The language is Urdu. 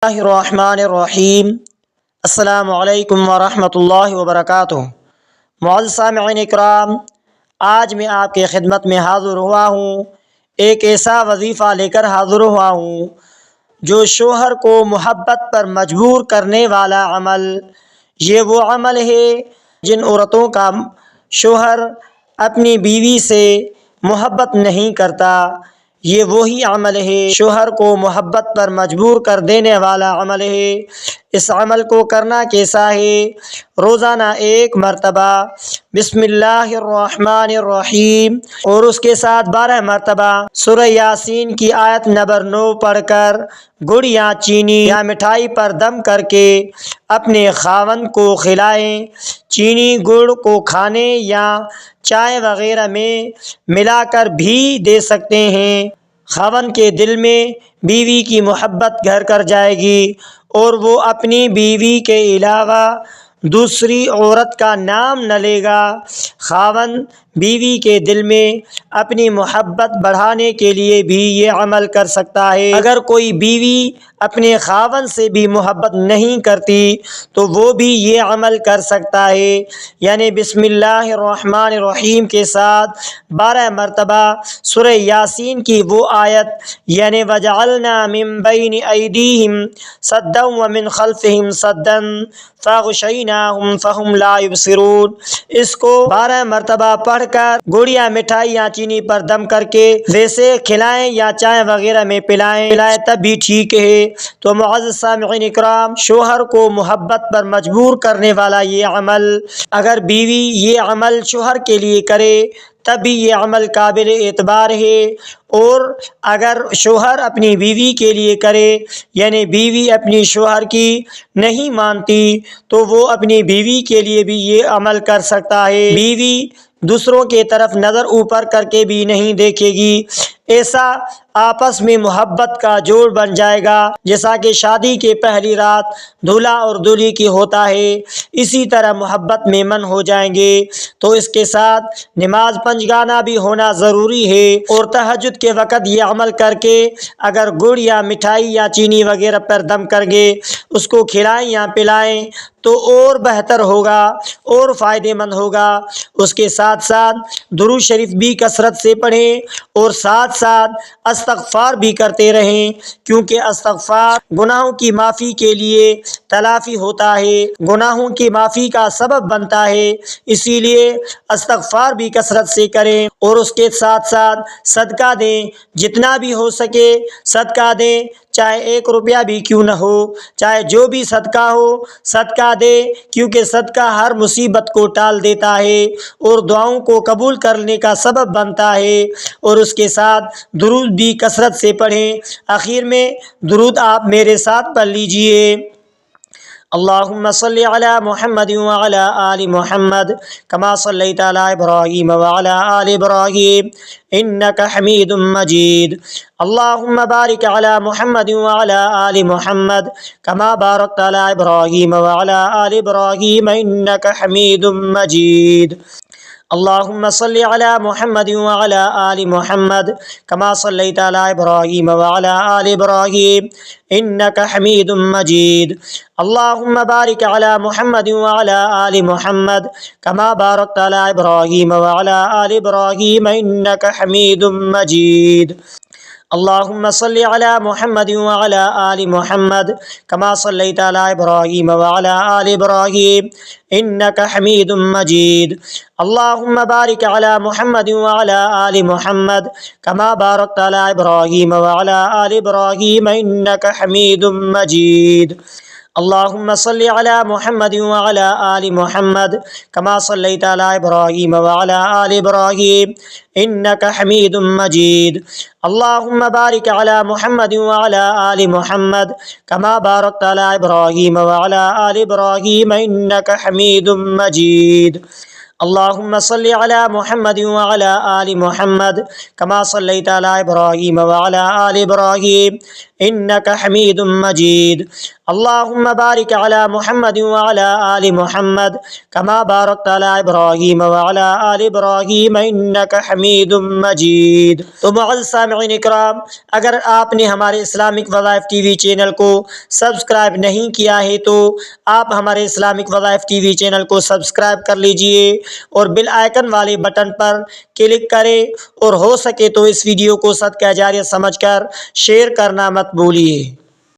اللہ الرحمن الرحیم۔ السلام علیکم ورحمۃ اللہ وبرکاتہ۔ معزز سامعین اکرام، آج میں آپ کی خدمت میں حاضر ہوا ہوں، ایک ایسا وظیفہ لے کر حاضر ہوا ہوں جو شوہر کو محبت پر مجبور کرنے والا عمل۔ یہ وہ عمل ہے جن عورتوں کا شوہر اپنی بیوی سے محبت نہیں کرتا، یہ وہی عمل ہے شوہر کو محبت پر مجبور کر دینے والا عمل ہے۔ اس عمل کو کرنا کیسا ہے؟ روزانہ ایک مرتبہ بسم اللہ الرحمن الرحیم اور اس کے ساتھ 12 مرتبہ سورہ یاسین کی آیت نمبر 9 پڑھ کر گڑ یا چینی یا مٹھائی پر دم کر کے اپنے خاوند کو کھلائیں۔ چینی گڑ کو کھانے یا چائے وغیرہ میں ملا کر بھی دے سکتے ہیں۔ خاوند کے دل میں بیوی کی محبت گھر کر جائے گی اور وہ اپنی بیوی کے علاوہ دوسری عورت کا نام نہ لے گا۔ خاوند بیوی کے دل میں اپنی محبت بڑھانے کے لیے بھی یہ عمل کر سکتا ہے۔ اگر کوئی بیوی اپنے خاوند سے بھی محبت نہیں کرتی تو وہ بھی یہ عمل کر سکتا ہے، یعنی بسم اللہ الرحمن الرحیم کے ساتھ 12 مرتبہ سورہ یاسین کی وہ آیت، یعنی وَجَعَلْنَا مِن بَيْنِ أَيْدِيهِمْ سَدًّا وَمِنْ خَلْفِهِمْ سَدًّا فَأَغْشَيْنَاهُمْ فَهُمْ لَا يُبْصِرُونَ، اس کو 12 مرتبہ پڑھ کر گڑ یا مٹھائی یا چینی پر دم کر کے ویسے کھلائیں یا چائے وغیرہ میں پلائیں تب بھی ٹھیک ہے۔ تو معزز سامعین اکرام، شوہر کو محبت پر مجبور کرنے والا یہ عمل، اگر بیوی یہ عمل شوہر کے لیے کرے تب بھی یہ عمل قابل اعتبار ہے، اور اگر شوہر اپنی بیوی کے لیے کرے، یعنی بیوی اپنی شوہر کی نہیں مانتی تو وہ اپنی بیوی کے لیے بھی یہ عمل کر سکتا ہے۔ بیوی دوسروں کی طرف نظر اوپر کر کے بھی نہیں دیکھے گی، ایسا آپس میں محبت کا جوڑ بن جائے گا جیسا کہ شادی کے پہلی رات دولہا اور دولہی کی ہوتا ہے، اسی طرح محبت میں من ہو جائیں گے۔ تو اس کے ساتھ نماز پنجگانہ بھی ہونا ضروری ہے، اور تہجد کے وقت یہ عمل کر کے اگر گڑ یا مٹھائی یا چینی وغیرہ پر دم کر کے اس کو کھلائیں یا پلائیں تو اور بہتر ہوگا اور فائدہ مند ہوگا۔ اس کے ساتھ ساتھ درود شریف بھی کثرت سے پڑھیں اور ساتھ ساتھ استغفار بھی کرتے رہیں، کیونکہ استغفار گناہوں کی معافی کے لیے تلافی ہوتا ہے، گناہوں کی معافی کا سبب بنتا ہے، اسی لیے استغفار بھی کثرت سے کریں، اور اس کے ساتھ ساتھ صدقہ دیں، جتنا بھی ہو سکے صدقہ دیں، چاہے 1 روپیہ بھی کیوں نہ ہو، چاہے جو بھی صدقہ ہو صدقہ دے، کیونکہ صدقہ ہر مصیبت کو ٹال دیتا ہے اور دعاؤں کو قبول کرنے کا سبب بنتا ہے۔ اور اس کے ساتھ درود بھی کثرت سے پڑھیں۔ آخر میں درود آپ میرے ساتھ پڑھ لیجئے۔ اللہم صلی علی محمد وعلی آل محمد کما صلیت علی ابراہیم وعلی آل ابراہیم انک حمید مجید۔ اللہم بارک علی محمد وعلی آل محمد کما بارکت علی ابراہیم وعلی آل ابراہیم انک حمید مجید۔ اللہم صلی علی محمد وعلی آل محمد کما صلیت علی ابراہیم وعلی آل ابراہیم انک حمید مجید۔ اللہم بارک علی محمد وعلی آل محمد کما بارکت علی ابراہیم وعلی آل ابراہیم انک حمید مجید۔ اللہم صلی علی محمد وعلی آل محمد کما صلیت علی ابراہیم وعلی آل ابراہیم انک حمید مجید۔ اللہم بارک علی محمد وعلی آل محمد کما بارکت علی ابراہیم وعلی آل ابراہیم انک حمید مجید۔ اللہم صلی علی محمد وعلی آل محمد کما صلیت علی ابراہیم وعلی آل ابراہیم انک حمید مجید۔ اللہم بارک علی محمد وعلی آل محمد کما بارکت علی ابراہیم وعلی آل ابراہیم انک حمید مجید۔ اللہم صلی علی محمد وعلی آل محمد کما صلیت علی ابراہیم وعلی آل ابراہیم انک حمید مجید۔ اللهم بارك على محمد وعلى آل محمد كما باركت على ابراہیم وعلى آل ابراہیم انك حمید مجید۔ تو معزز سامعین اکرام، اگر آپ نے ہمارے اسلامک وظائف ٹی وی چینل کو سبسکرائب نہیں کیا ہے تو آپ ہمارے اسلامک وظائف ٹی وی چینل کو سبسکرائب کر لیجئے اور بیل آئیکن والے بٹن پر کلک کریں، اور ہو سکے تو اس ویڈیو کو صدقہ جاریہ سمجھ کر شیئر کرنا مت بھولیے۔